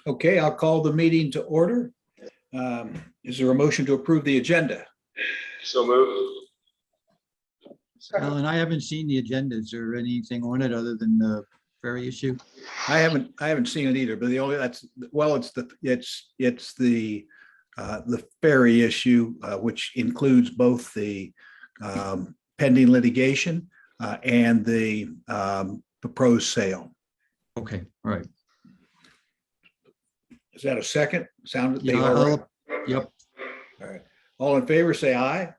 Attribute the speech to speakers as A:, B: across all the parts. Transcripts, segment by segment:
A: Okay, I'll call the meeting to order. Is there a motion to approve the agenda?
B: So moved.
C: Alan, I haven't seen the agenda. Is there anything on it other than the ferry issue?
A: I haven't seen it either, but the only it's the ferry issue, which includes both the pending litigation and the proposed sale.
C: Okay, all right.
A: Is that a second? Sound?
C: Yeah, yep.
A: All right. All in favor, say aye.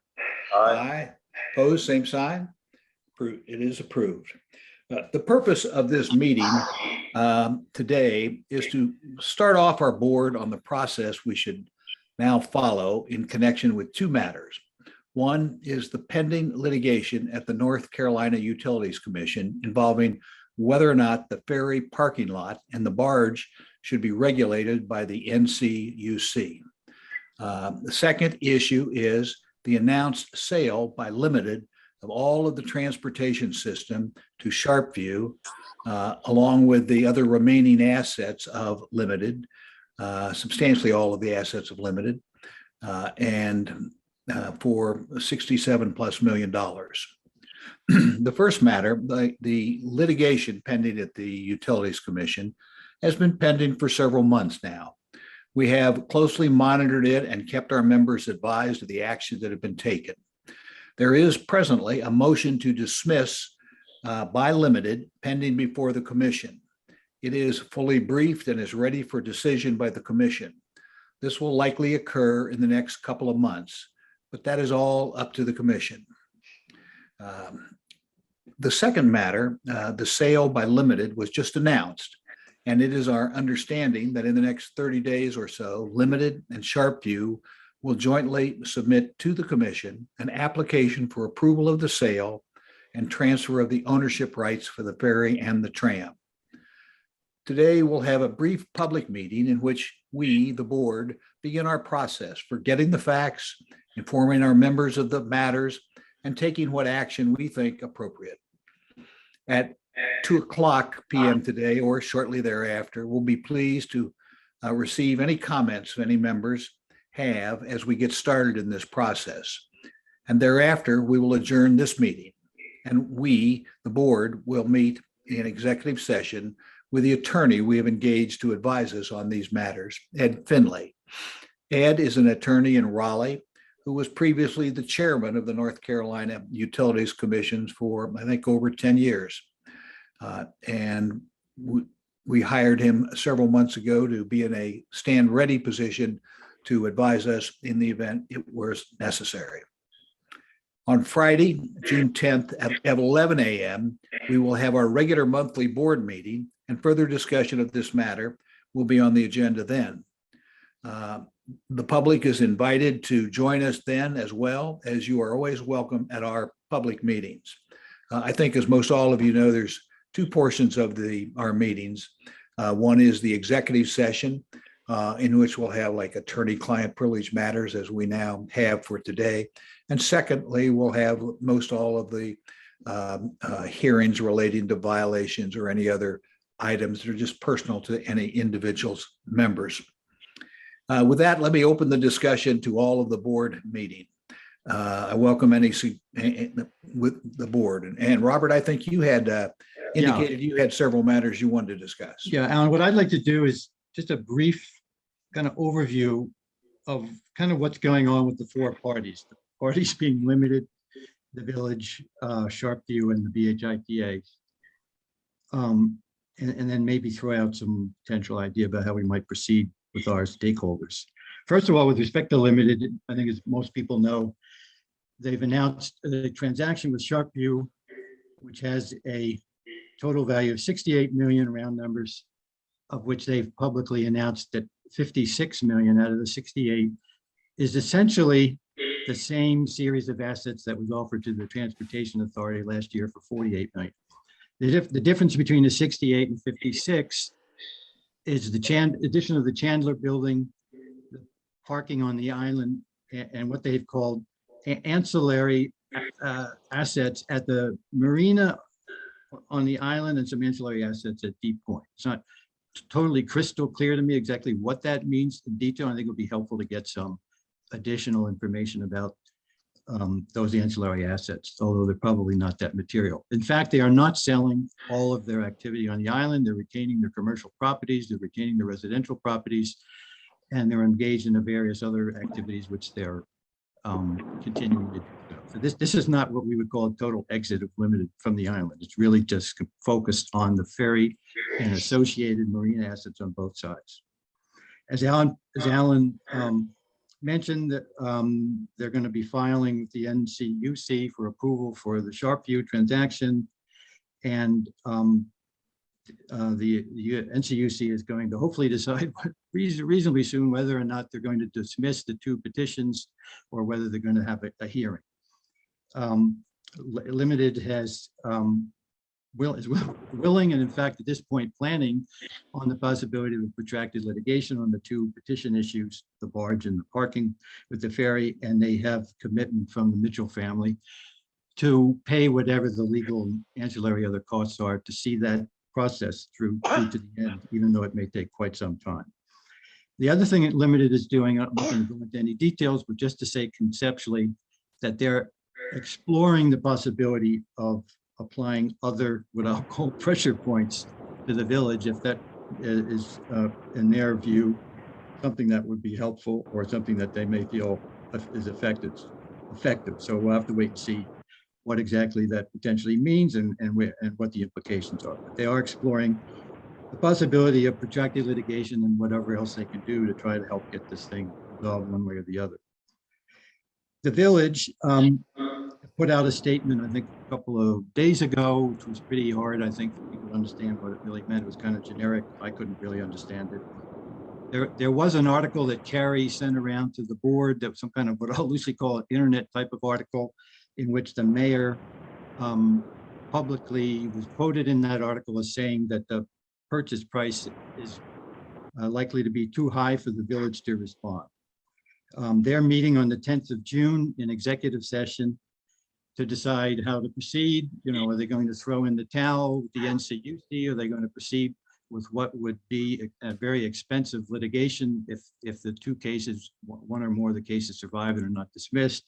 B: Aye.
A: Opposed, same sign. It is approved. The purpose of this meeting today is to start off our board on the process we should now follow in connection with two matters. One is the pending litigation at the North Carolina Utilities Commission involving whether or not the ferry parking lot and the barge should be regulated by the NCUC. The second issue is the announced sale by Limited of all of the transportation system to Sharpview, along with the other remaining assets of Limited, substantially all of the assets of Limited, and for $67+ million. The first matter, the litigation pending at the Utilities Commission, has been pending for several months now. We have closely monitored it and kept our members advised of the actions that have been taken. There is presently a motion to dismiss by Limited pending before the commission. It is fully briefed and is ready for decision by the commission. This will likely occur in the next couple of months, but that is all up to the commission. The second matter, the sale by Limited, was just announced, and it is our understanding that in the next 30 days or so, Limited and Sharpview will jointly submit to the commission an application for approval of the sale and transfer of the ownership rights for the ferry and the tram. Today, we'll have a brief public meeting in which we, the board, begin our process for getting the facts, informing our members of the matters, and taking what action we think appropriate. At 2:00 p.m. today or shortly thereafter, we'll be pleased to receive any comments any members have as we get started in this process. And thereafter, we will adjourn this meeting. And we, the board, will meet in executive session with the attorney we have engaged to advise us on these matters, Ed Finley. Ed is an attorney in Raleigh who was previously the chairman of the North Carolina Utilities Commissions for, I think, over 10 years. And we hired him several months ago to be in a stand-ready position to advise us in the event it was necessary. On Friday, June 10th at 11 a.m., we will have our regular monthly board meeting, and further discussion of this matter will be on the agenda then. The public is invited to join us then, as well as you are always welcome at our public meetings. I think, as most all of you know, there's two portions of our meetings. One is the executive session, in which we'll have like attorney-client privilege matters, as we now have for today. And secondly, we'll have most all of the hearings relating to violations or any other items that are just personal to any individual's members. With that, let me open the discussion to all of the board meeting. I welcome any with the board. And Robert, I think you had indicated you had several matters you wanted to discuss.
C: Yeah, Alan, what I'd like to do is just a brief kind of overview of kind of what's going on with the four parties. The parties being Limited, the Village, Sharpview, and the BHA. And then maybe throw out some potential idea about how we might proceed with our stakeholders. First of all, with respect to Limited, I think as most people know, they've announced a transaction with Sharpview, which has a total value of 68 million, round numbers, of which they've publicly announced that 56 million out of the 68 is essentially the same series of assets that was offered to the Transportation Authority last year for 48 million. The difference between the 68 and 56 is the addition of the Chandler building, the parking on the island, and what they've called ancillary assets at the marina on the island and some ancillary assets at Deep Point. It's not totally crystal clear to me exactly what that means in detail. I think it would be helpful to get some additional information about those ancillary assets, although they're probably not that material. In fact, they are not selling all of their activity on the island. They're retaining their commercial properties, they're retaining their residential properties, and they're engaged in the various other activities which they're continuing to do. So this is not what we would call a total exit of limited from the island. It's really just focused on the ferry and associated marine assets on both sides. As Alan mentioned, that they're going to be filing with the NCUC for approval for the Sharpview transaction, and the NCUC is going to hopefully decide reasonably soon whether or not they're going to dismiss the two petitions or whether they're going to have a hearing. Limited is willing, and in fact at this point planning on the possibility of protracted litigation on the two petition issues, the barge and the parking with the ferry, and they have commitment from the Mitchell family to pay whatever the legal and ancillary other costs are to see that process through to the end, even though it may take quite some time. The other thing that Limited is doing, I'm not going to go into any details, but just to say conceptually that they're exploring the possibility of applying other, what I'll call pressure points to the village, if that is, in their view, something that would be helpful or something that they may feel is effective. So we'll have to wait and see what exactly that potentially means and what the implications are. But they are exploring the possibility of protracted litigation and whatever else they can do to try to help get this thing resolved one way or the other. The village put out a statement, I think a couple of days ago, which was pretty hard, I think, for people to understand what it really meant. It was kind of generic. I couldn't really understand it. There was an article that Carrie sent around to the board that was some kind of what I'll loosely call an internet type of article, in which the mayor publicly was quoted in that article as saying that the purchase price is likely to be too high for the village to respond. They're meeting on the 10th of June in executive session to decide how to proceed. You know, are they going to throw in the towel with the NCUC? Are they going to proceed with what would be a very expensive litigation if the two cases, one or more of the cases survive and are not dismissed?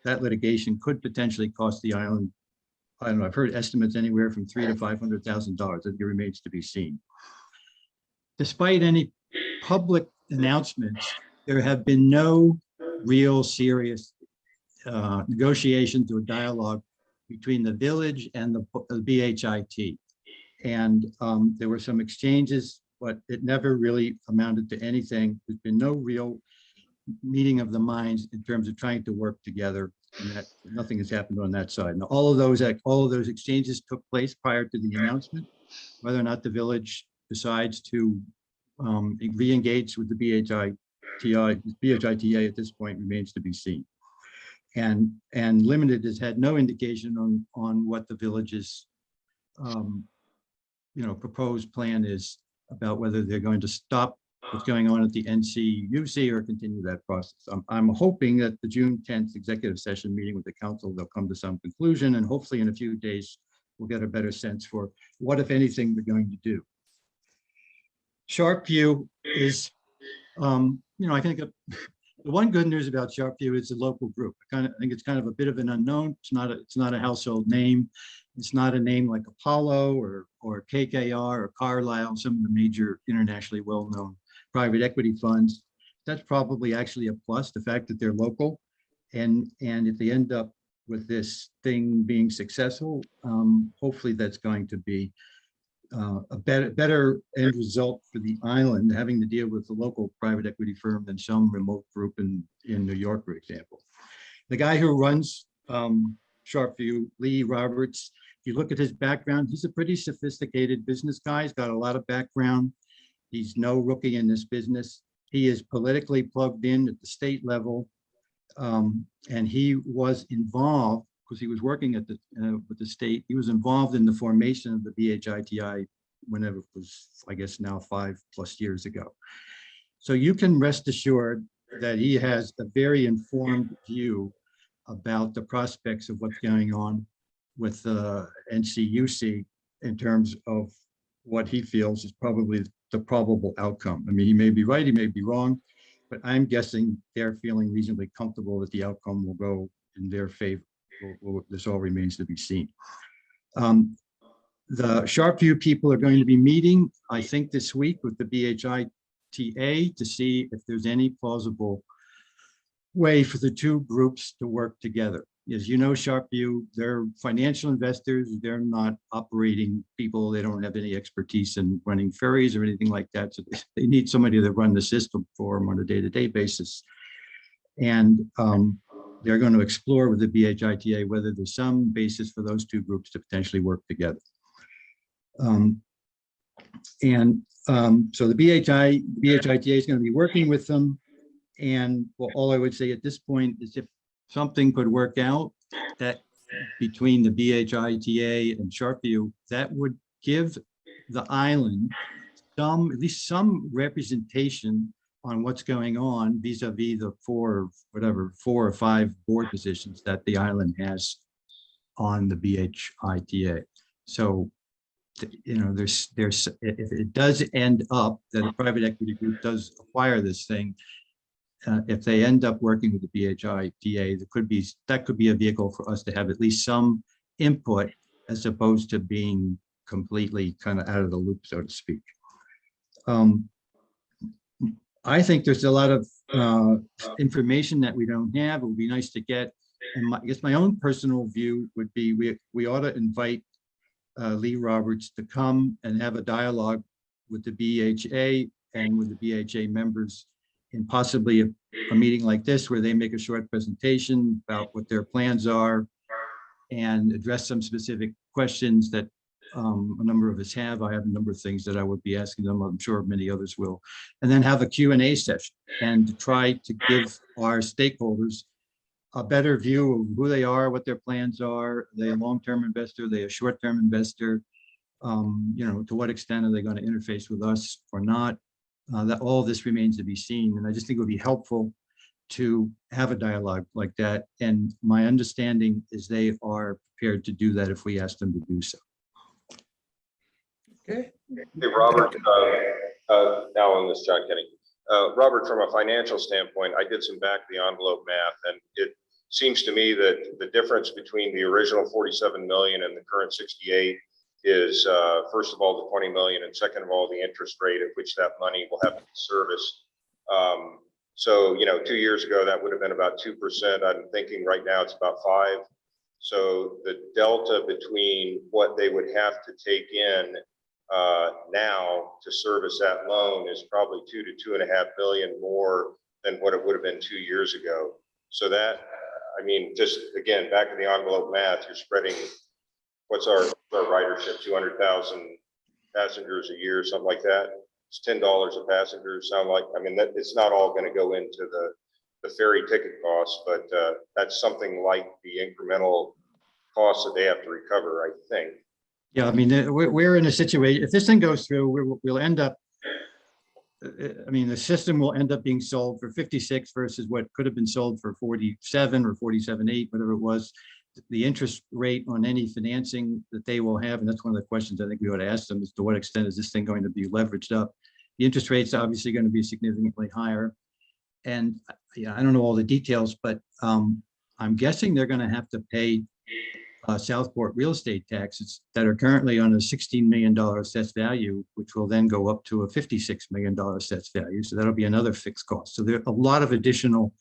C: That litigation could potentially cost the island, I don't know, I've heard estimates anywhere from $300,000 to $500,000. It remains to be seen. Despite any public announcements, there have been no real serious negotiations or dialogue between the village and the BHIT. And there were some exchanges, but it never really amounted to anything. There's been no real meeting of the minds in terms of trying to work together, and that nothing has happened on that side. Now, all of those exchanges took place prior to the announcement. Whether or not the village decides to re-engage with the BHITA at this point remains to be seen. And Limited has had no indication on what the village's proposed plan is about whether they're going to stop what's going on at the NCUC or continue that process. I'm hoping that the June 10th executive session meeting with the council, they'll come to some conclusion, and hopefully in a few days, we'll get a better sense for what, if anything, they're going to do. Sharpview is, I think the one good news about Sharpview is the local group. I think it's kind of a bit of an unknown. It's not a household name. It's not a name like Apollo or KKR or Carlyle, some of the major internationally well-known private equity funds. That's probably actually a plus, the fact that they're local. And if they end up with this thing being successful, hopefully that's going to be a better end result for the island, having to deal with the local private equity firm than some remote group in New York, for example. The guy who runs Sharpview, Lee Roberts, if you look at his background, he's a pretty sophisticated business guy. He's got a lot of background. He's no rookie in this business. He is politically plugged in at the state level. And he was involved, because he was working at with the state, he was involved in the formation of the BHITI whenever it was, I guess now 5+ years ago. So you can rest assured that he has a very informed view about the prospects of what's going on with NCUC in terms of what he feels is probably the probable outcome. I mean, he may be right, he may be wrong, but I'm guessing they're feeling reasonably comfortable that the outcome will go in their favor. This all remains to be seen. The Sharpview people are going to be meeting, I think, this week with the BHA to see if there's any plausible way for the two groups to work together. As you know, Sharpview, they're financial investors. They're not operating people. They don't have any expertise in running ferries or anything like that. So they need somebody to run the system for them on a day-to-day basis. And they're going to explore with the BHITA whether there's some basis for those two groups to potentially work together. So the BHITA is going to be working with them. And well, all I would say at this point is if something could work out that between the BHITA and Sharpview, that would give the island at least some representation on what's going on vis-a-vis the four or five board positions that the island has on the BHITA. So, you know, there's if it does end up that a private equity group does acquire this thing, if they end up working with the BHITA, that could be a vehicle for us to have at least some input as opposed to being completely kind of out of the loop, so to speak. I think there's a lot of information that we don't have. It would be nice to get. And I guess my own personal view would be we ought to invite Lee Roberts to come and have a dialogue with the BHA and with the BHA members in possibly a meeting like this where they make a short presentation about what their plans are and address some specific questions that a number of us have. I have a number of things that I would be asking them. I'm sure many others will. And then have a Q&A session and to try to give our stakeholders a better view of who they are, what their plans are. Are they a long-term investor? Are they a short-term investor? You know, to what extent are they going to interface with us or not? That all of this remains to be seen. And I just think it would be helpful to have a dialogue like that. And my understanding is they are prepared to do that if we ask them to do so.
A: Okay.
B: Hey, Robert, now on this, John Kenny. Robert, from a financial standpoint, I did some back of the envelope math, and it seems to me that the difference between the original 47 million and the current 68 is, first of all, the 20 million, and second of all, the interest rate at which that money will have to be serviced. So, you know, 2 years ago, that would have been about 2%. I'm thinking right now it's about 5. So the delta between what they would have to take in now to service that loan is probably 2 to 2.5 billion more than what it would have been 2 years ago. So that, I mean, just again, back of the envelope math, you're spreading, what's our ridership, 200,000 passengers a year, something like that. It's $10 a passenger. Sound like, I mean, that it's not all going to go into the ferry ticket costs, but that's something like the incremental costs that they have to recover, I think.
C: Yeah, I mean, we're in a situation, if this thing goes through, we'll end up, I mean, the system will end up being sold for 56 versus what could have been sold for 47 or 47.8, whatever it was. The interest rate on any financing that they will have, and that's one of the questions I think we ought to ask them, is to what extent is this thing going to be leveraged up? The interest rate's obviously going to be significantly higher. And yeah, I don't know all the details, but I'm guessing they're going to have to pay Southport real estate taxes that are currently on a $16 million assessed value, which will then go up to a $56 million assessed value. So that'll be another fixed cost. So there are a lot of additional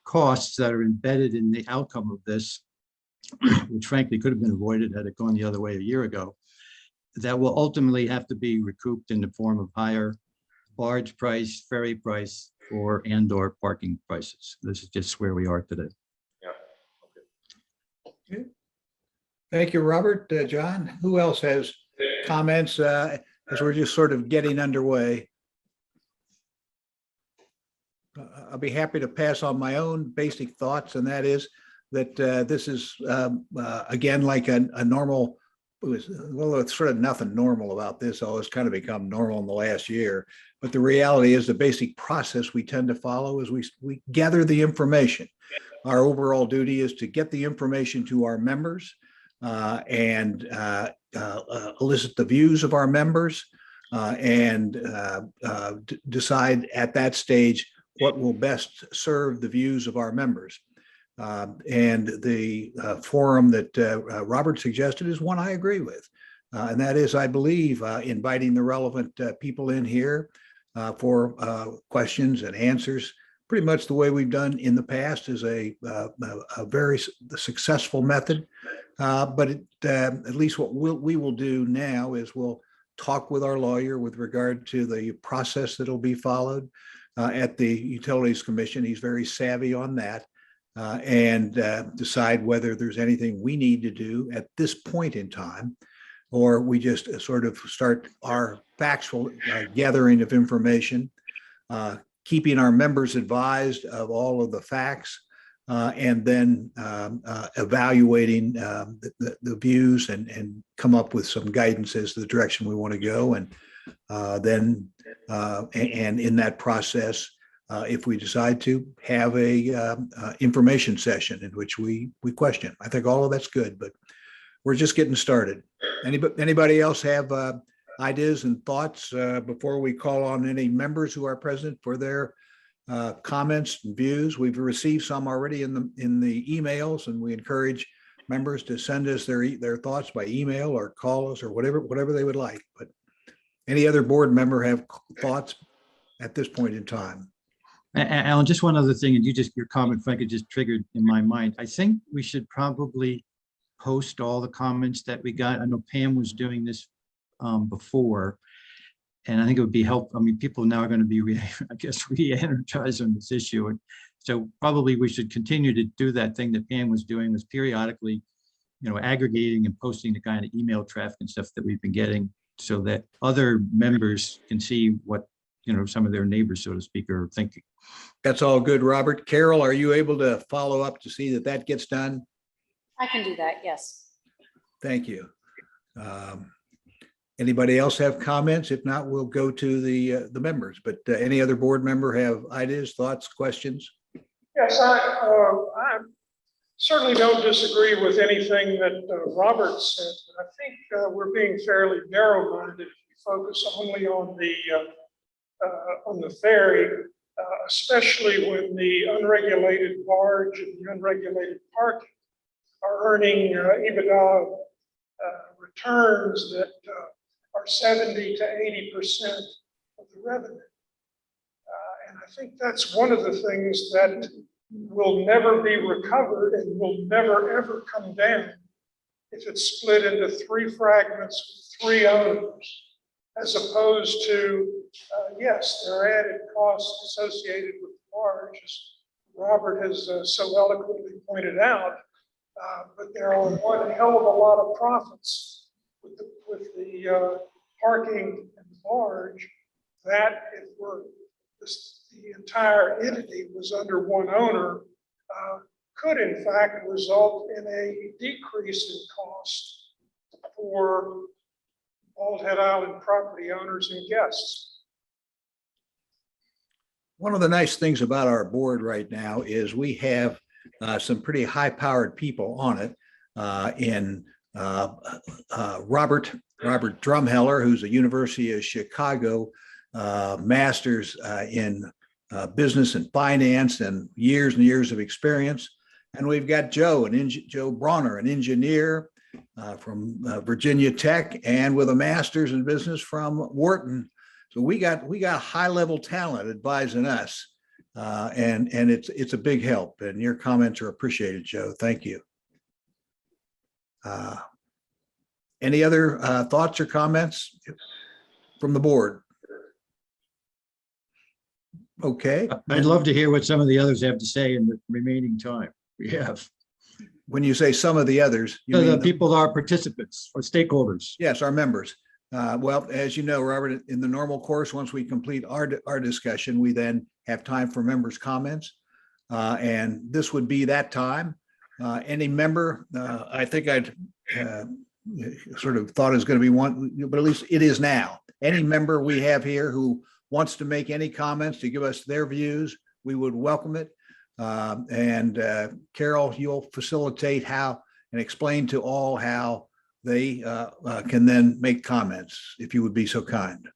C: costs that are embedded in the outcome of this, which frankly could have been avoided had it gone the other way a year ago, that will ultimately have to be recouped in the form of higher barge price, ferry price, and/or parking prices. This is just where we are today.
B: Yeah.
A: Okay. Thank you, Robert. John, who else has comments as we're just sort of getting underway? I'll be happy to pass on my own basic thoughts, and that is that this is, again, like a normal, well, it's sort of nothing normal about this. All it's kind of become normal in the last year. But the reality is the basic process we tend to follow is we gather the information. Our overall duty is to get the information to our members, and elicit the views of our members and decide at that stage what will best serve the views of our members. And the forum that Robert suggested is one I agree with. And that is, I believe, inviting the relevant people in here for questions and answers, pretty much the way we've done in the past, is a very successful method. But at least what we will do now is we'll talk with our lawyer with regard to the process that'll be followed at the Utilities Commission. He's very savvy on that. And decide whether there's anything we need to do at this point in time, or we just sort of start our factual gathering of information, keeping our members advised of all of the facts, and then evaluating the views and come up with some guidance as to the direction we want to go. And then in that process, if we decide to have a information session in which we question. I think all of that's good, but we're just getting started. Anybody else have ideas and thoughts before we call on any members who are present for their comments and views? We've received some already in the emails, and we encourage members to send us their thoughts by email or call us or whatever they would like. But any other board member have thoughts at this point in time?
C: Alan, just one other thing, and your comment, Frank, it just triggered in my mind. I think we should probably post all the comments that we got. I know Pam was doing this before, and I think it would be helpful. I mean, people now are going to be, I guess, re-energized on this issue. And so probably we should continue to do that thing that Pam was doing, was periodically, aggregating and posting the kind of email traffic and stuff that we've been getting, so that other members can see what some of their neighbors, so to speak, are thinking.
A: That's all good, Robert. Carol, are you able to follow up to see that gets done?
D: I can do that, yes.
A: Thank you. Anybody else have comments? If not, we'll go to the members. But any other board member have ideas, thoughts, questions?
E: Yes, I certainly don't disagree with anything that Robert said. I think we're being fairly narrow-minded if we focus only on the ferry, especially when the unregulated barge and the unregulated parking are earning EBITDA returns that are 70 to 80% of the revenue. And I think that's one of the things that will never be recovered and will never, ever come down if it's split into 3 fragments with 3 owners, as opposed to, yes, there are added costs associated with the barge, as Robert has so eloquently pointed out, but there are one hell of a lot of profits with the parking and the barge, that if the entire entity was under one owner, could in fact result in a decrease in cost for Bald Head Island property owners and guests.
A: One of the nice things about our board right now is we have some pretty high-powered people on it. In Robert Drumheller, who's a University of Chicago master's in business and finance and years of experience. And we've got Joe Bronner, an engineer from Virginia Tech and with a master's in business from Wharton. So we got high-level talent advising us, and it's a big help. And your comments are appreciated, Joe. Thank you. Any other thoughts or comments from the board? Okay.
C: I'd love to hear what some of the others have to say in the remaining time we have.
A: When you say some of the others, you
C: The
A: mean
C: people are participants or stakeholders.
A: yes, our members. Well, as you know, Robert, in the normal course, once we complete our discussion, we then have time for members' comments. And this would be that time. Any member, I think I'd sort of thought it was going to be one, but at least it is now. Any member we have here who wants to make any comments to give us their views, we would welcome it. And Carol, you'll facilitate how and explain to all how they can then make comments, if you would be so kind.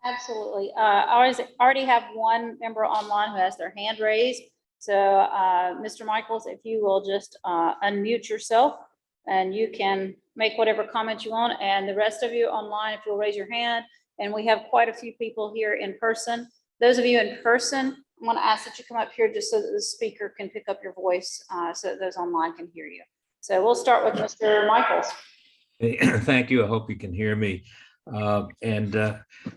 D: Absolutely. I already have one member online who has their hand raised. So, Mr. Michaels, if you will just unmute yourself and you can make whatever comments you want. And the rest of you online, if you'll raise your hand, and we have quite a few people here in person. Those of you in person, I'm going to ask that you come up here just so that the speaker can pick up your voice so that those online can hear you. So we'll start with Mr. Michaels.
F: Hey, thank you. I hope you can hear me.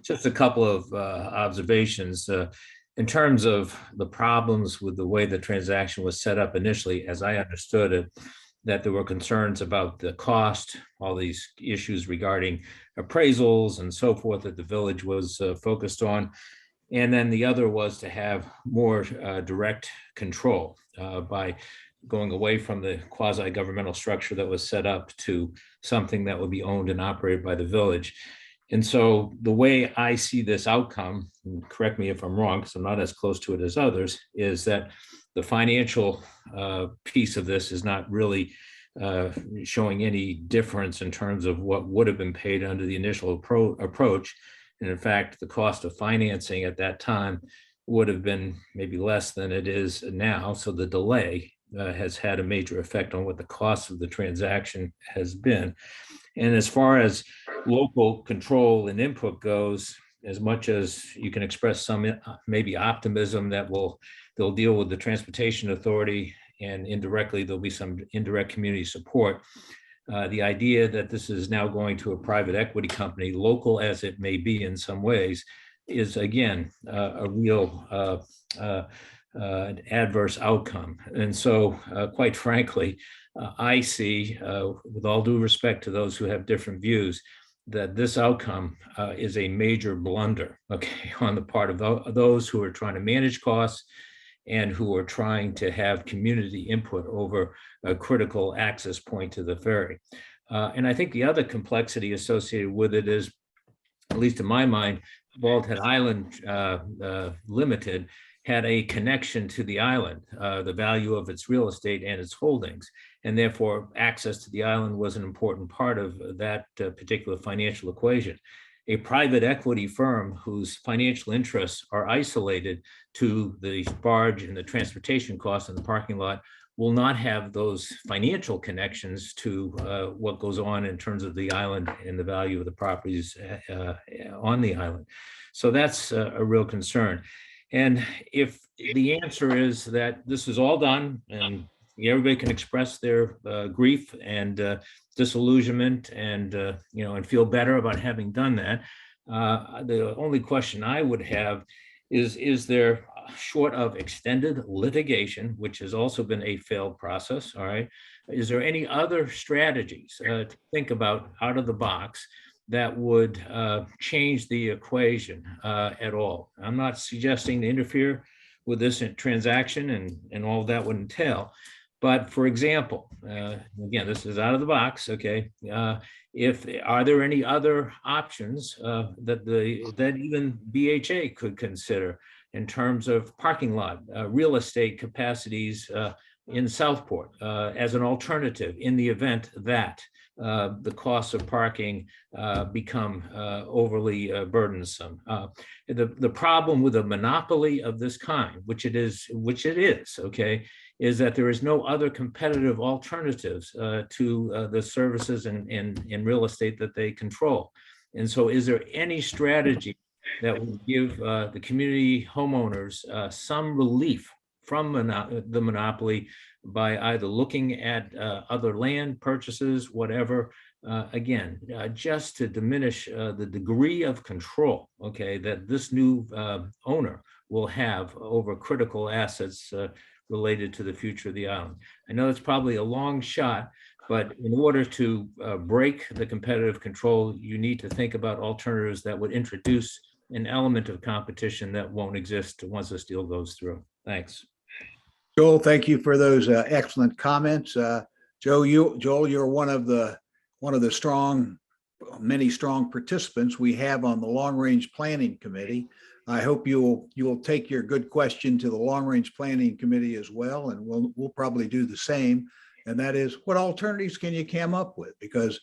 F: Just a couple of observations. In terms of the problems with the way the transaction was set up initially, as I understood it, that there were concerns about the cost, all these issues regarding appraisals and so forth that the village was focused on. And then the other was to have more direct control by going away from the quasi-governmental structure that was set up to something that would be owned and operated by the village. And so the way I see this outcome, and correct me if I'm wrong, because I'm not as close to it as others, is that the financial piece of this is not really showing any difference in terms of what would have been paid under the initial approach. And in fact, the cost of financing at that time would have been maybe less than it is now. So the delay has had a major effect on what the cost of the transaction has been. And as far as local control and input goes, as much as you can express some maybe optimism that they'll deal with the transportation authority and indirectly there'll be some indirect community support. The idea that this is now going to a private equity company, local as it may be in some ways, is again a real adverse outcome. And so, quite frankly, I see, with all due respect to those who have different views, that this outcome is a major blunder, okay, on the part of those who are trying to manage costs and who are trying to have community input over a critical access point to the ferry. And I think the other complexity associated with it is, at least in my mind, Bald Head Island Limited had a connection to the island, the value of its real estate and its holdings. And therefore, access to the island was an important part of that particular financial equation. A private equity firm whose financial interests are isolated to the barge and the transportation costs in the parking lot will not have those financial connections to what goes on in terms of the island and the value of the properties on the island. So that's a real concern. And if the answer is that this is all done and everybody can express their grief and disillusionment and and feel better about having done that, the only question I would have is there, short of extended litigation, which has also been a failed process, all right, is there any other strategies to think about out of the box that would change the equation at all? I'm not suggesting to interfere with this transaction and all that would entail. But for example, again, this is out of the box, okay? Are there any other options that even BHA could consider in terms of parking lot, real estate capacities in Southport as an alternative in the event that the costs of parking become overly burdensome? The problem with a monopoly of this kind, which it is, okay, is that there is no other competitive alternatives to the services and real estate that they control. And so is there any strategy that will give the community homeowners some relief from the monopoly by either looking at other land purchases, whatever, again, just to diminish the degree of control, okay, that this new owner will have over critical assets related to the future of the island. I know it's probably a long shot, but in order to break the competitive control, you need to think about alternatives that would introduce an element of competition that won't exist once this deal goes through. Thanks.
A: Joel, thank you for those excellent comments. Joel, you're one of the many strong participants we have on the Long Range Planning Committee. I hope you'll take your good question to the Long Range Planning Committee as well, and we'll probably do the same. And that is, what alternatives can you come up with? Because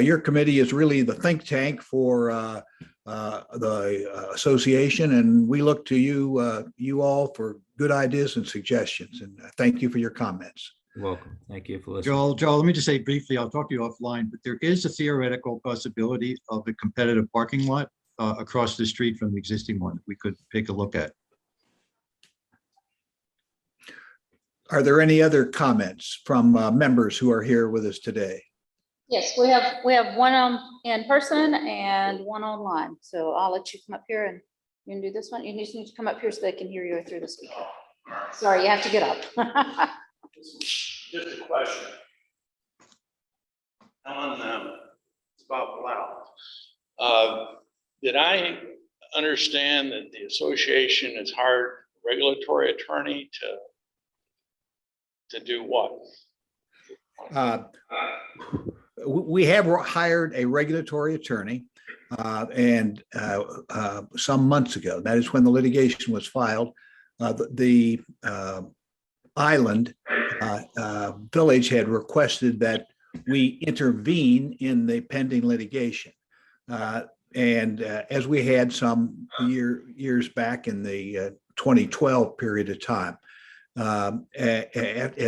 A: your committee is really the think tank for the association, and we look to you all for good ideas and suggestions. And thank you for your comments.
F: You're welcome. Thank you for listening.
C: Joel, let me just say briefly, I'll talk to you offline, but there is a theoretical possibility of a competitive parking lot across the street from the existing one we could take a look at.
A: Are there any other comments from members who are here with us today?
D: Yes, we have one in person and one online. So I'll let you come up here and you can do this one. You just need to come up here so they can hear you through the speaker. Sorry, you have to get up.
G: Just a question. Ellen, it's Bob Blau. Did I understand that the association has hired a regulatory attorney to do what?
A: We have hired a regulatory attorney and some months ago. That is when the litigation was filed. The island village had requested that we intervene in the pending litigation. And as we had some years back in the 2012 period of time. And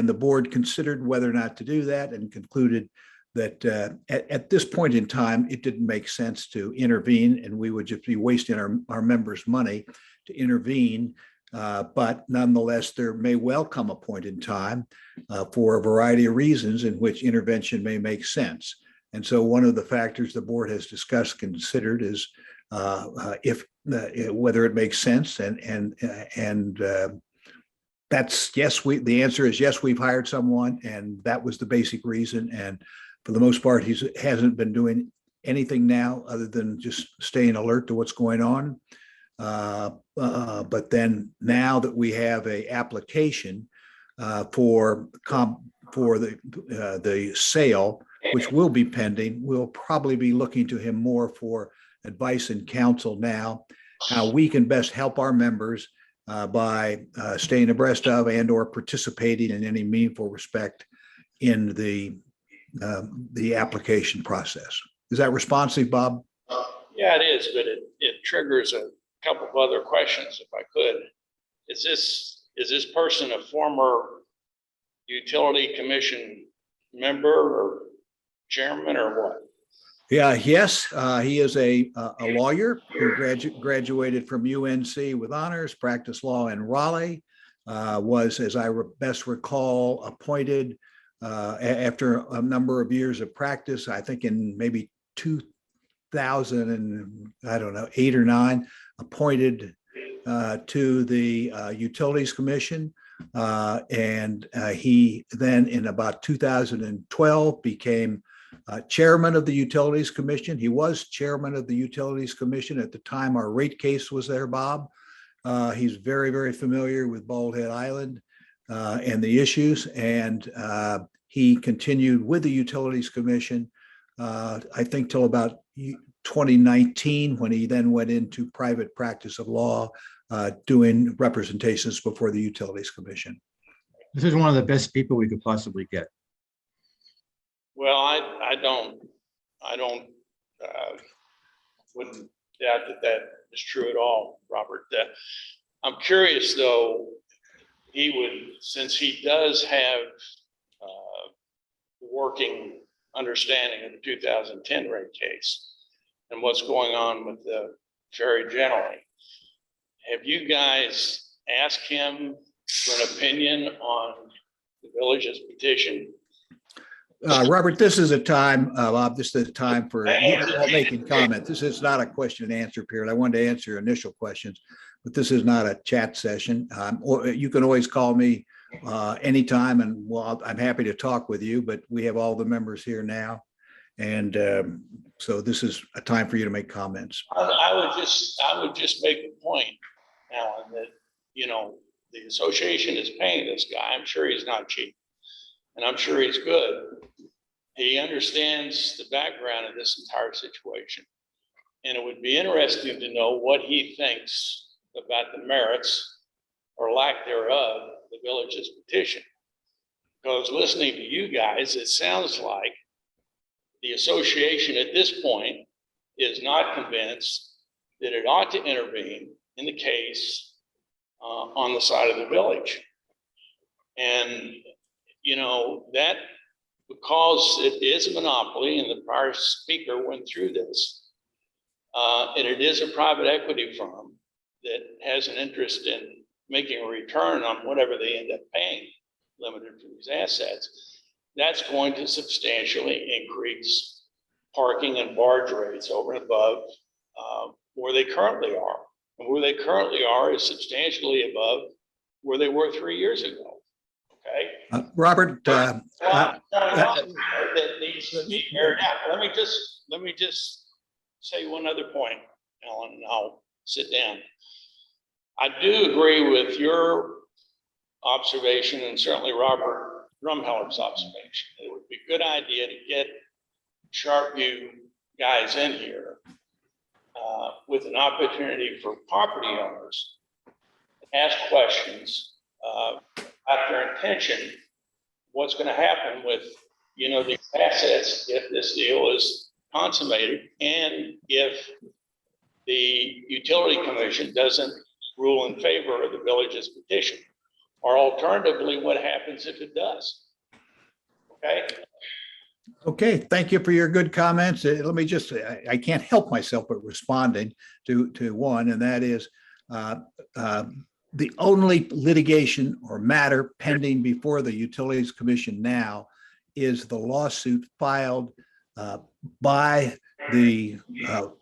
A: the board considered whether or not to do that and concluded that at this point in time, it didn't make sense to intervene, and we would just be wasting our members' money to intervene. But nonetheless, there may well come a point in time for a variety of reasons in which intervention may make sense. And so one of the factors the board has discussed, considered is whether it makes sense, and that's yes. The answer is yes. We've hired someone, and that was the basic reason. And for the most part, he hasn't been doing anything now other than just staying alert to what's going on. But then now that we have a application for the sale, which will be pending, we'll probably be looking to him more for advice and counsel now, how we can best help our members by staying abreast of and or participating in any meaningful respect in the application process. Is that responsive, Bob?
G: Yeah, it is, but it triggers a couple of other questions, if I could. Is this person a former utility commission member or chairman or what?
A: Yeah, yes, he is a lawyer who graduated from UNC with honors, practiced law in Raleigh, was, as I best recall, appointed after a number of years of practice, I think in maybe 2000 and I don't know, 8 or 9, appointed to the Utilities Commission. And he then in about 2012 became chairman of the Utilities Commission. He was chairman of the Utilities Commission at the time our rate case was there, Bob. He's very, very familiar with Bald Head Island and the issues. And he continued with the Utilities Commission, I think till about 2019, when he then went into private practice of law, doing representations before the Utilities Commission.
C: This is one of the best people we could possibly get.
G: Well, I wouldn't doubt that is true at all, Robert. I'm curious though, since he does have working understanding of the 2010 rate case and what's going on with the ferry generally, have you guys asked him for an opinion on the village's petition?
A: Robert, this is a time, Bob, this is a time for making comment. This is not a question and answer period. I wanted to answer your initial questions, but this is not a chat session. Or you can always call me anytime, and well, I'm happy to talk with you, but we have all the members here now. And so this is a time for you to make comments.
G: I would just make the point, Alan, that, the association is paying this guy. I'm sure he's not cheap, and I'm sure he's good. He understands the background of this entire situation. And it would be interesting to know what he thinks about the merits or lack thereof of the village's petition. Because listening to you guys, it sounds like the association at this point is not convinced that it ought to intervene in the case on the side of the village. And, you know, that because it is a monopoly, and the prior speaker went through this, and it is a private equity firm that has an interest in making a return on whatever they end up paying limited for these assets, that's going to substantially increase parking and barge rates over and above where they currently are. And where they currently are is substantially above where they were 3 years ago. Okay.
A: Robert,
G: That needs to be aired out. Let me just say one other point, Alan, and I'll sit down. I do agree with your observation, and certainly Robert Drumheller's observation. It would be a good idea to get Sharp View guys in here with an opportunity for property owners to ask questions about their intention, what's going to happen with, you know, these assets if this deal is consummated, and if the utility commission doesn't rule in favor of the village's petition, or alternatively, what happens if it does? Okay.
A: okay, thank you for your good comments. Let me just, I can't help myself but responding to one, and that is the only litigation or matter pending before the Utilities Commission now is the lawsuit filed by the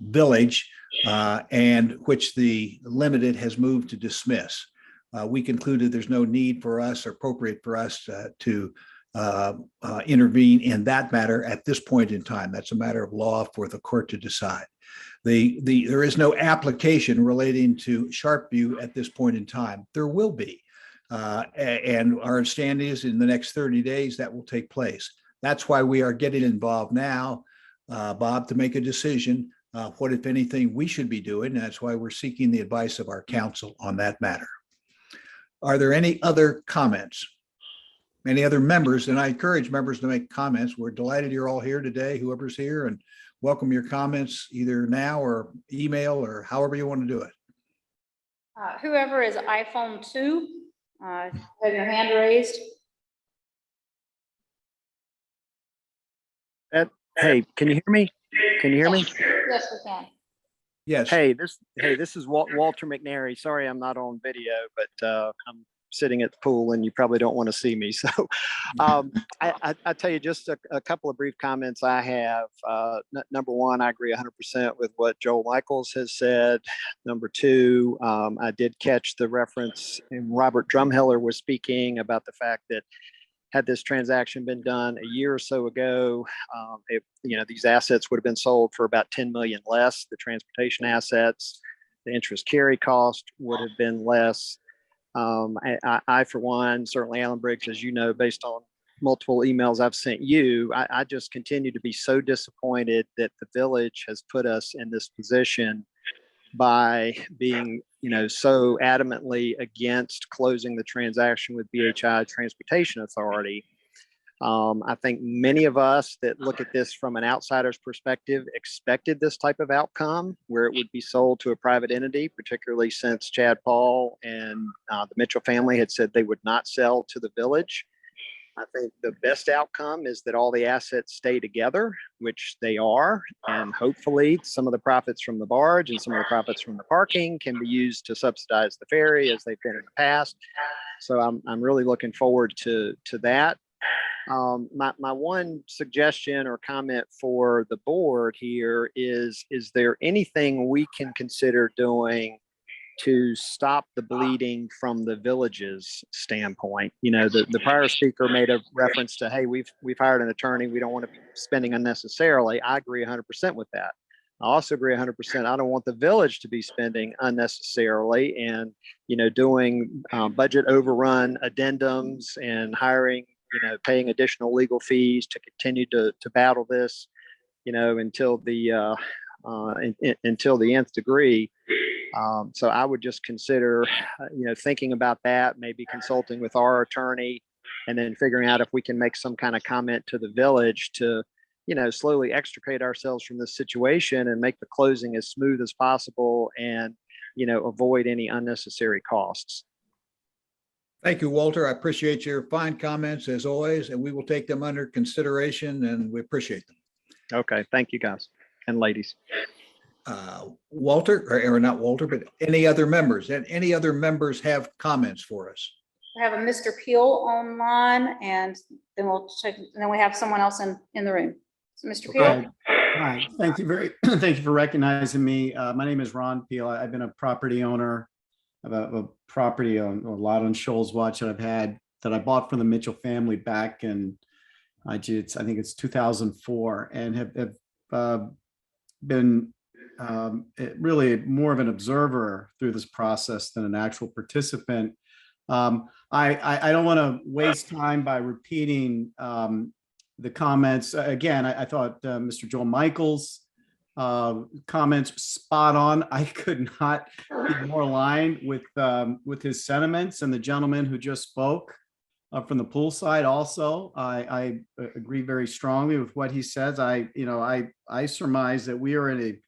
A: village and which the limited has moved to dismiss. We concluded there's no need for us or appropriate for us to intervene in that matter at this point in time. That's a matter of law for the court to decide. There is no application relating to Sharpview at this point in time. There will be. And our understanding is in the next 30 days that will take place. That's why we are getting involved now, Bob, to make a decision what, if anything, we should be doing. And that's why we're seeking the advice of our counsel on that matter. Are there any other comments? Any other members? And I encourage members to make comments. We're delighted you're all here today, whoever's here, and welcome your comments either now or email or however you want to do it.
D: Whoever is iPhone 2, have your hand raised.
H: Hey, can you hear me? Can you hear me?
D: Yes, we can.
A: Yes.
H: Hey, this is Walter McNary. Sorry, I'm not on video, but I'm sitting at the pool, and you probably don't want to see me. So, I tell you just a couple of brief comments I have. Number one, I agree 100% with what Joel Michaels has said. Number two, I did catch the reference, and Robert Drumheller was speaking about the fact that had this transaction been done a year or so ago, these assets would have been sold for about 10 million less. The transportation assets, the interest carry cost would have been less. I, for one, certainly Alan Briggs, as you know, based on multiple emails I've sent you, I just continue to be so disappointed that the village has put us in this position by being, so adamantly against closing the transaction with BHA Transportation Authority. I think many of us that look at this from an outsider's perspective expected this type of outcome where it would be sold to a private entity, particularly since Chad Paul and the Mitchell family had said they would not sell to the village. I think the best outcome is that all the assets stay together, which they are, and hopefully some of the profits from the barge and some of the profits from the parking can be used to subsidize the ferry as they've been in the past. So I'm really looking forward to that. My one suggestion or comment for the board here is there anything we can consider doing to stop the bleeding from the village's standpoint? The prior speaker made a reference to, hey, we've hired an attorney. We don't want to be spending unnecessarily. I agree 100% with that. I also agree 100%. I don't want the village to be spending unnecessarily and, doing budget overrun addendums and hiring, paying additional legal fees to continue to battle this, until the nth degree. So I would just consider, thinking about that, maybe consulting with our attorney and then figuring out if we can make some kind of comment to the village to, slowly extricate ourselves from this situation and make the closing as smooth as possible and, avoid any unnecessary costs.
A: Thank you, Walter. I appreciate your fine comments as always, and we will take them under consideration and we appreciate them.
H: Okay. Thank you, guys and ladies.
A: Walter, or not Walter, but any other members, and any other members have comments for us?
D: We have a Mr. Peel online, and then we'll check, and then we have someone else in the room. So Mr. Peel.
I: Hi. Hi, thank you thank you for recognizing me. My name is Ron Peel. I've been a property owner of a property on a lot on Shoals Watch that I bought from the Mitchell family back in, I think it's 2004, and have been really more of an observer through this process than an actual participant. I don't want to waste time by repeating the comments. Again, I thought Mr. Joel Michaels' comments spot on. I could not be more aligned with his sentiments, and the gentleman who just spoke from the pool side also. I agree very strongly with what he says. I surmise that we are in a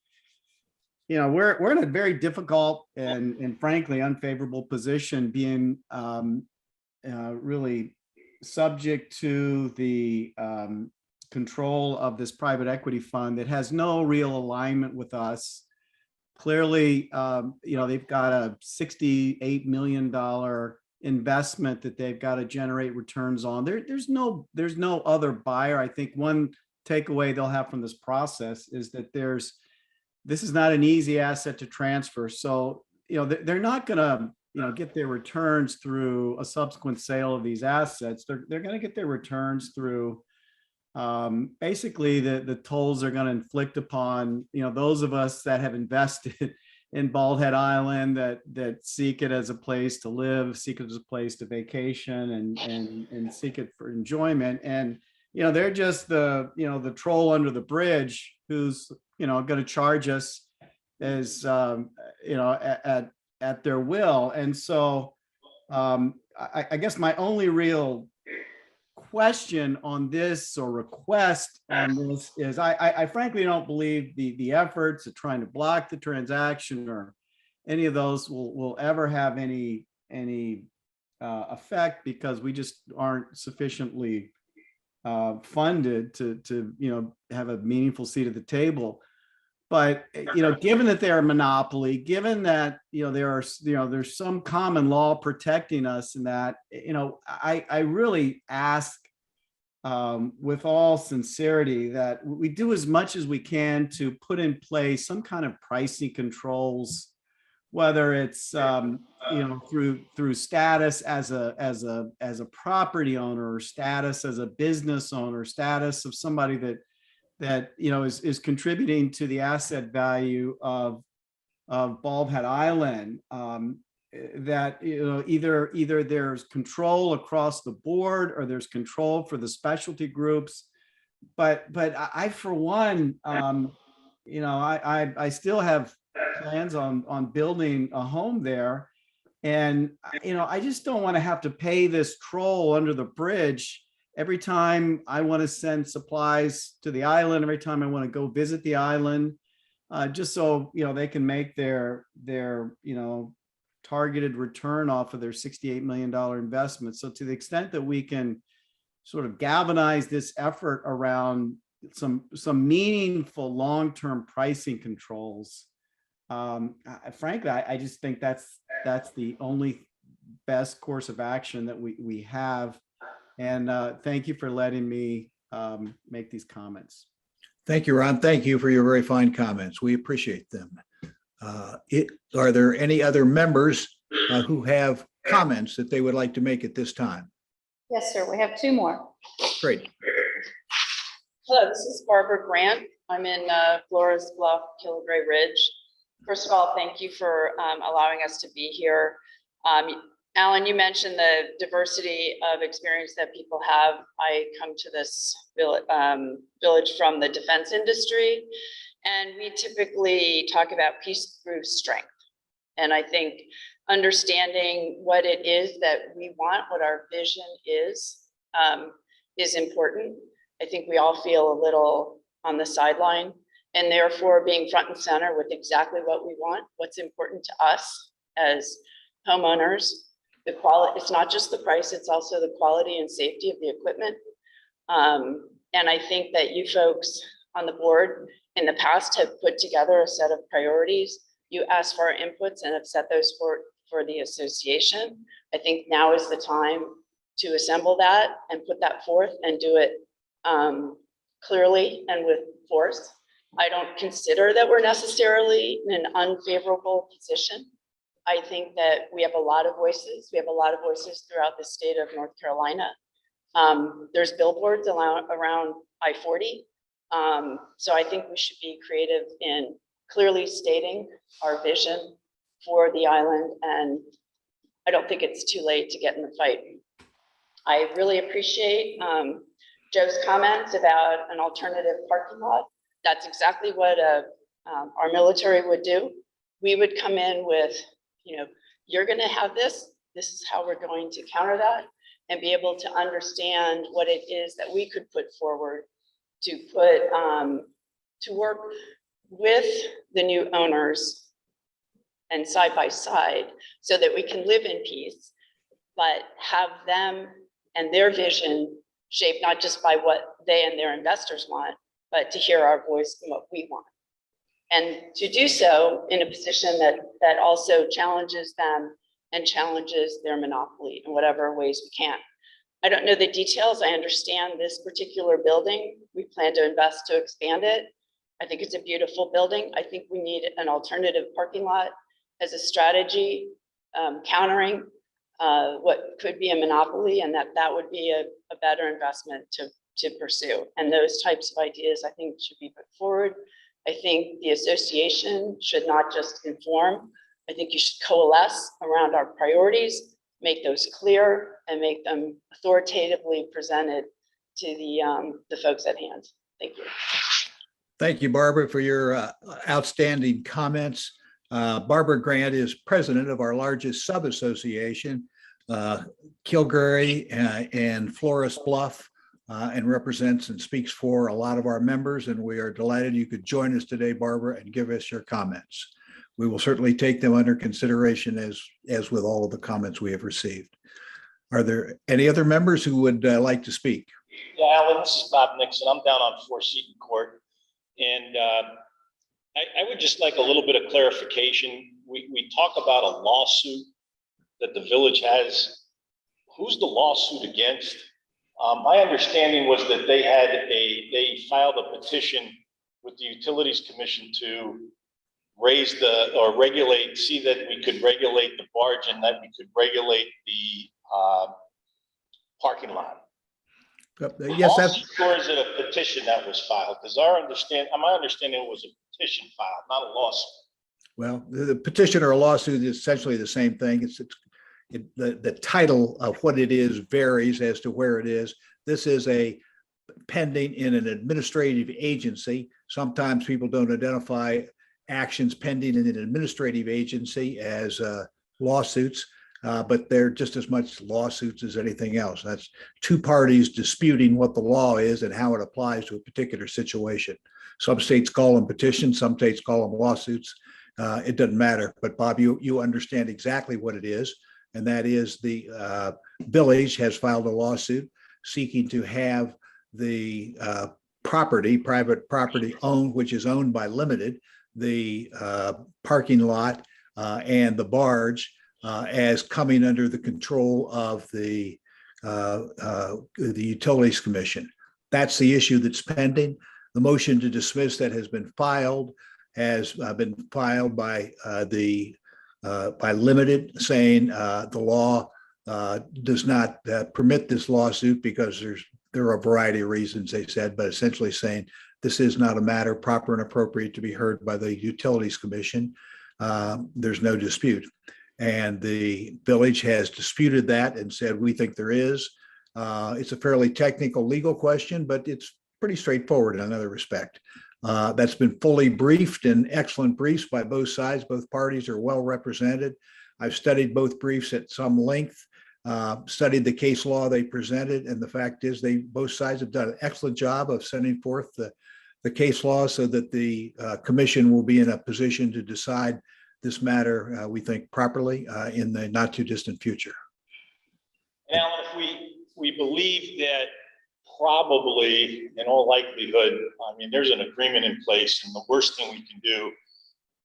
I: we're in a very difficult and frankly unfavorable position, being really subject to the control of this private equity fund that has no real alignment with us. Clearly, they've got a $68 million investment that they've got to generate returns on. There's no other buyer. I think one takeaway they'll have from this process is that this is not an easy asset to transfer. So, they're not going to, get their returns through a subsequent sale of these assets. They're going to get their returns through basically the tolls they're going to inflict upon, those of us that have invested in Bald Head Island, that seek it as a place to live, seek it as a place to vacation and seek it for enjoyment. And, they're just the troll under the bridge who's, going to charge us as, at their will. And so I guess my only real question on this or request on this is I frankly don't believe the efforts of trying to block the transaction or any of those will ever have any effect, because we just aren't sufficiently funded to have a meaningful seat at the table. But given that they're a monopoly, given that there's some common law protecting us in that, I really ask with all sincerity that we do as much as we can to put in place some kind of pricing controls, whether it's through status as a property owner, or status as a business owner, status of somebody that is contributing to the asset value of Bald Head Island. That either there's control across the board or there's control for the specialty groups. But I for one, I still have plans on building a home there, and I just don't want to have to pay this troll under the bridge every time I want to send supplies to the island, every time I want to go visit the island, just so they can make their targeted return off of their $68 million investment. So to the extent that we can sort of galvanize this effort around some meaningful long-term pricing controls, frankly, I just think that's the only best course of action that we have. And thank you for letting me make these comments.
A: Thank you, Ron. Thank you for your very fine comments. We appreciate them. Are there any other members who have comments that they would like to make at this time?
D: Yes, sir. We have two more.
A: Great.
J: Hello, this is Barbara Grant. I'm in Flores Bluff, Killigray Ridge. First of all, thank you for allowing us to be here. Alan, you mentioned the diversity of experience that people have. I come to this village from the defense industry, and we typically talk about peace through strength. And I think understanding what it is that we want, what our vision is important. I think we all feel a little on the sideline, and therefore being front and center with exactly what we want, what's important to us as homeowners. The quality, it's not just the price, it's also the quality and safety of the equipment. And I think that you folks on the board in the past have put together a set of priorities. You asked for our inputs and have set those for the association. I think now is the time to assemble that and put that forth and do it clearly and with force. I don't consider that we're necessarily in an unfavorable position. I think that we have a lot of voices. We have a lot of voices throughout the state of North Carolina. There's billboards around I-40. So I think we should be creative in clearly stating our vision for the island, and I don't think it's too late to get in the fight. I really appreciate Joe's comments about an alternative parking lot. That's exactly what our military would do. We would come in with, you know, you're going to have this. This is how we're going to counter that, and be able to understand what it is that we could put forward to put to work with the new owners and side by side, so that we can live in peace, but have them and their vision shaped not just by what they and their investors want, but to hear our voice and what we want. And to do so in a position that also challenges them and challenges their monopoly in whatever ways we can. I don't know the details. I understand this particular building. We plan to invest to expand it. I think it's a beautiful building. I think we need an alternative parking lot as a strategy, countering what could be a monopoly, and that would be a better investment to pursue. And those types of ideas, I think, should be put forward. I think the association should not just inform. I think you should coalesce around our priorities, make those clear, and make them authoritatively presented to the folks at hand. Thank you.
A: Thank you, Barbara, for your outstanding comments. Barbara Grant is president of our largest sub-association, Kilgary and Forest Bluff, and represents and speaks for a lot of our members. And we are delighted you could join us today, Barbara, and give us your comments. We will certainly take them under consideration as with all of the comments we have received. Are there any other members who would like to speak?
K: Yeah, Alan, this is Bob Nixon. I'm down on 4 Seton Court. And I would just like a little bit of clarification. We talk about a lawsuit that the village has. Who's the lawsuit against? My understanding was that they filed a petition with the Utilities Commission to raise or regulate, see that we could regulate the barge and that we could regulate the parking lot.
A: Yes, that's.
K: Or is it a petition that was filed? Because my understanding was a petition filed, not a lawsuit.
A: Well, the petition or a lawsuit is essentially the same thing. The title of what it is varies as to where it is. This is a pending in an administrative agency. Sometimes people don't identify actions pending in an administrative agency as lawsuits. But they're just as much lawsuits as anything else. That's two parties disputing what the law is and how it applies to a particular situation. Some states call them petitions, some states call them lawsuits. It doesn't matter. But Bob, you understand exactly what it is. And that is the village has filed a lawsuit seeking to have the private property owned, which is owned by Limited, the parking lot and the barge, as coming under the control of the Utilities Commission. That's the issue that's pending. The motion to dismiss that has been filed by Limited, saying the law does not permit this lawsuit because there are a variety of reasons, they said, but essentially saying this is not a matter proper and appropriate to be heard by the Utilities Commission. There's no dispute. And the village has disputed that and said, we think there is. It's a fairly technical legal question, but it's pretty straightforward in another respect. That's been fully briefed and excellent briefs by both sides. Both parties are well represented. I've studied both briefs at some length, studied the case law they presented, and the fact is both sides have done an excellent job of sending forth the case law so that the commission will be in a position to decide this matter, we think, properly in the not too distant future.
K: And Alan, if we believe that probably in all likelihood, I mean, there's an agreement in place, and the worst thing we can do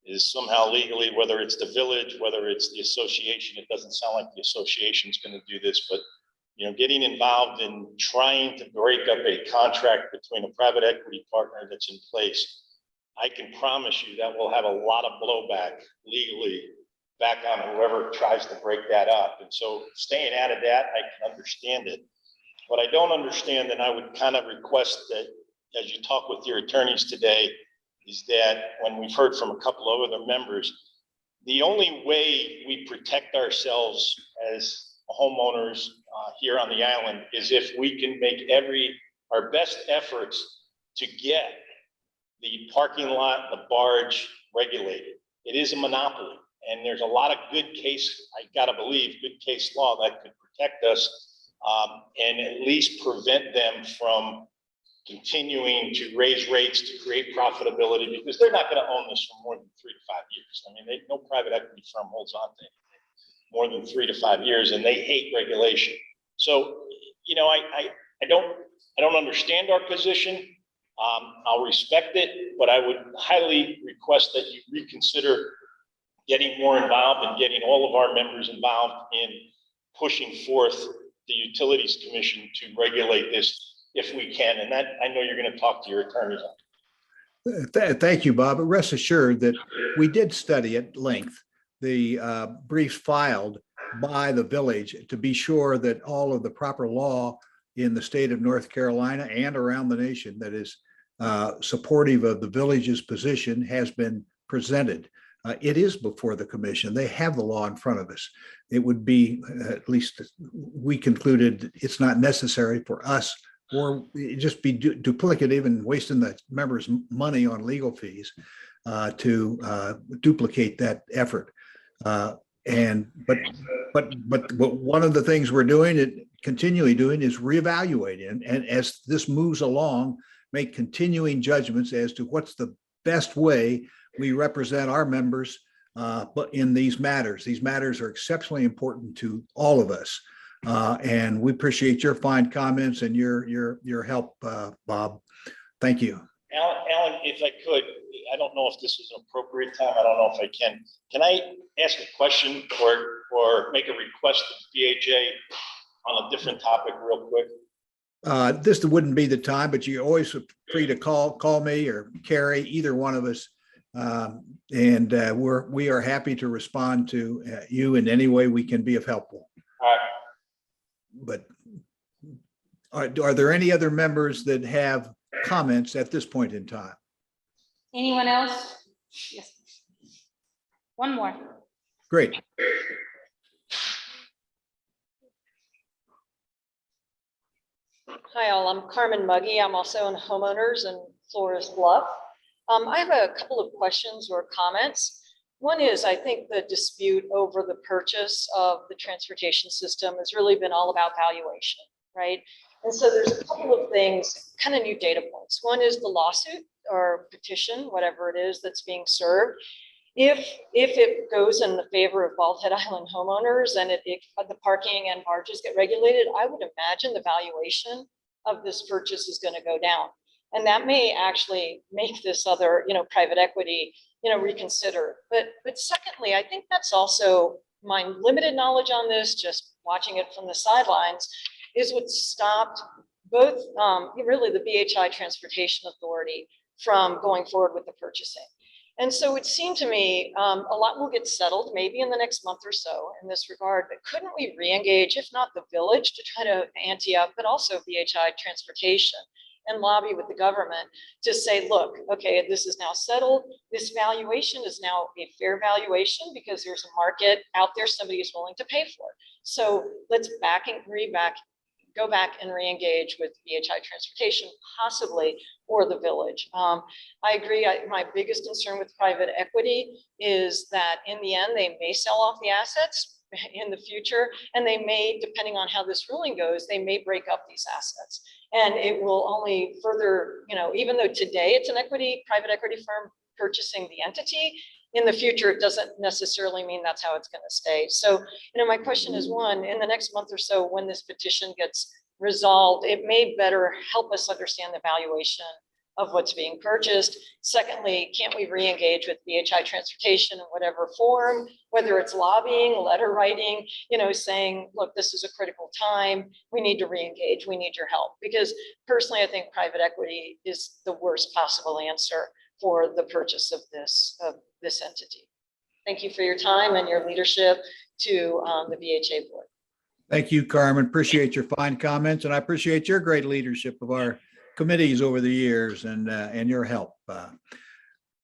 K: is somehow legally, whether it's the village, whether it's the association, it doesn't sound like the association's going to do this, but getting involved in trying to break up a contract between a private equity partner that's in place, I can promise you that will have a lot of blowback legally back on whoever tries to break that up. And so staying out of that, I can understand it. What I don't understand, and I would kind of request that as you talk with your attorneys today, is that when we've heard from a couple of other members, the only way we protect ourselves as homeowners here on the island is if we can make our best efforts to get the parking lot, the barge regulated. It is a monopoly, and there's a lot of good case, I gotta believe, good case law that could protect us and at least prevent them from continuing to raise rates to create profitability, because they're not going to own this for more than 3 to 5 years. I mean, no private equity firm holds on to anything more than 3 to 5 years, and they hate regulation. So, I don't understand our position. I'll respect it, but I would highly request that you reconsider getting more involved and getting all of our members involved in pushing forth the Utilities Commission to regulate this if we can. And that, I know you're going to talk to your attorneys on.
A: Thank you, Bob. But rest assured that we did study at length the briefs filed by the village to be sure that all of the proper law in the state of North Carolina and around the nation that is supportive of the village's position has been presented. It is before the commission. They have the law in front of us. It would be, at least we concluded, it's not necessary for us, or just be duplicative and wasting the members' money on legal fees to duplicate that effort. But one of the things we're doing, continually doing, is reevaluating, and as this moves along, make continuing judgments as to what's the best way we represent our members, but in these matters. These matters are exceptionally important to all of us. And we appreciate your fine comments and your help, Bob. Thank you.
K: Alan, if I could, I don't know if this is an appropriate time. I don't know if I can. Can I ask a question or make a request of BHA on a different topic real quick?
A: This wouldn't be the time, but you're always free to call me or Carrie, either one of us. And we are happy to respond to you in any way we can be of helpful.
K: All right.
A: But are there any other members that have comments at this point in time?
D: Anyone else? Yes. One more.
A: Great.
L: Hi, all. I'm Carmen Muggy. I'm also in homeowners in Flores Bluff. I have a couple of questions or comments. One is, I think the dispute over the purchase of the transportation system has really been all about valuation, right? And so there's a couple of things, kind of new data points. One is the lawsuit or petition, whatever it is that's being served. If it goes in the favor of Bald Head Island homeowners and the parking and barges get regulated, I would imagine the valuation of this purchase is going to go down. And that may actually make this other, private equity, reconsider. But secondly, I think that's also my limited knowledge on this, just watching it from the sidelines, is what stopped both really the BHA Transportation Authority from going forward with the purchasing. And so it seemed to me a lot will get settled maybe in the next month or so in this regard, but couldn't we re-engage, if not the village, to try to ante up, but also BHI Transportation, and lobby with the government to say, look, okay, this is now settled. This valuation is now a fair valuation because there's a market out there somebody is willing to pay for. So let's go back and re-engage with BHI Transportation, possibly, or the village. I agree. My biggest concern with private equity is that in the end, they may sell off the assets in the future, and they may, depending on how this ruling goes, they may break up these assets. And it will only further, even though today it's an private equity firm purchasing the entity, in the future, it doesn't necessarily mean that's how it's going to stay. So, my question is, one, in the next month or so, when this petition gets resolved, it may better help us understand the valuation of what's being purchased. Secondly, can't we re-engage with BHI Transportation in whatever form, whether it's lobbying, letter writing, saying, look, this is a critical time. We need to re-engage. We need your help. Because personally, I think private equity is the worst possible answer for the purchase of this entity. Thank you for your time and your leadership to the BHA board.
A: Thank you, Carmen. Appreciate your fine comments, and I appreciate your great leadership of our committees over the years and your help.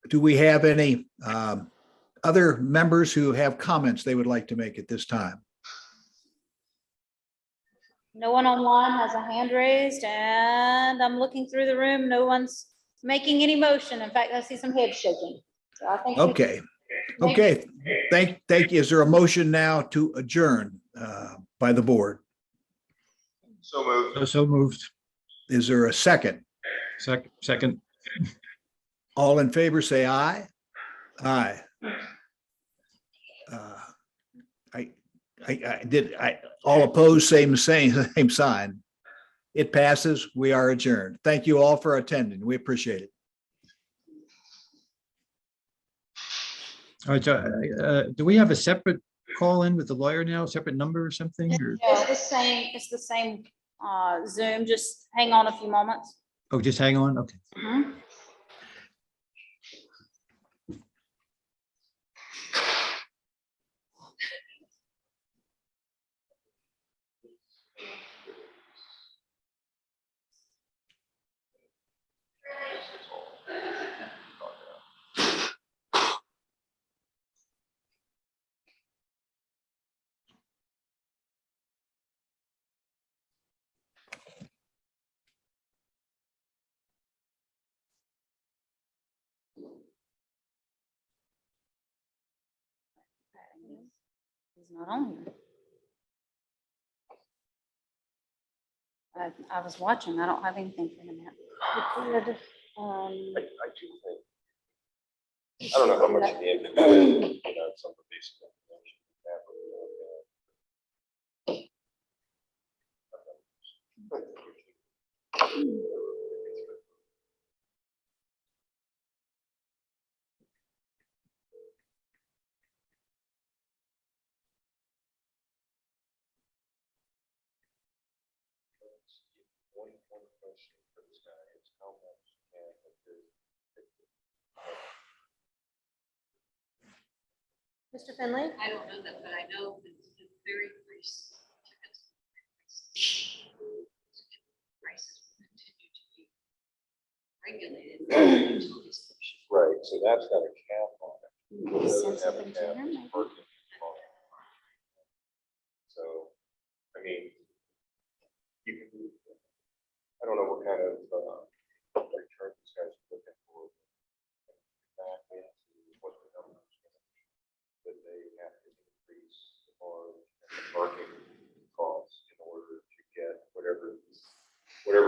A: Do we have any other members who have comments they would like to make at this time?
D: No one online has a hand raised, and I'm looking through the room. No one's making any motion. In fact, I see some heads shaking. So I think.
A: Okay. Okay. Thank you. Is there a motion now to adjourn by the board?
B: So moved.
C: So moved.
A: Is there a second?
C: Second.
A: All in favor, say aye. Aye. All opposed, same sign. It passes. We are adjourned. Thank you all for attending. We appreciate it.
C: All right, so do we have a separate call in with the lawyer now, separate number or something? Or?
D: It's the same Zoom. Just hang on a few moments.
C: Oh, just hang on. Okay.
D: Mhm. He's not on here. I was watching. I don't have anything for him yet.
B: I do think, I don't know how much of the information, some of the basic information we have. One question for this guy is how much can
M: Mr. Finley?
J: I don't know that, but I know it's very price. Prices will continue to be regulated.
B: Right, so that's got a cap on it. It doesn't
D: Send
B: have a
D: something to
B: cap,
D: him,
B: it's
D: maybe.
B: parking. So, I mean, you can, I don't know what kind of return these guys are looking for. Back into what the numbers are gonna be, that they have to increase or parking costs in order to get whatever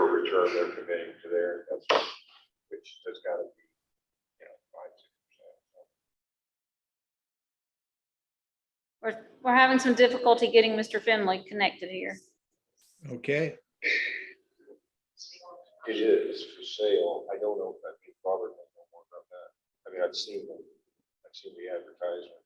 B: return they're committing to their investment, which has got to be, 5-6%.
D: We're having some difficulty getting Mr. Finley connected here.
A: Okay.
B: It is for sale. I don't know if that means Robert knows more about that. I mean, I've seen the advertisement.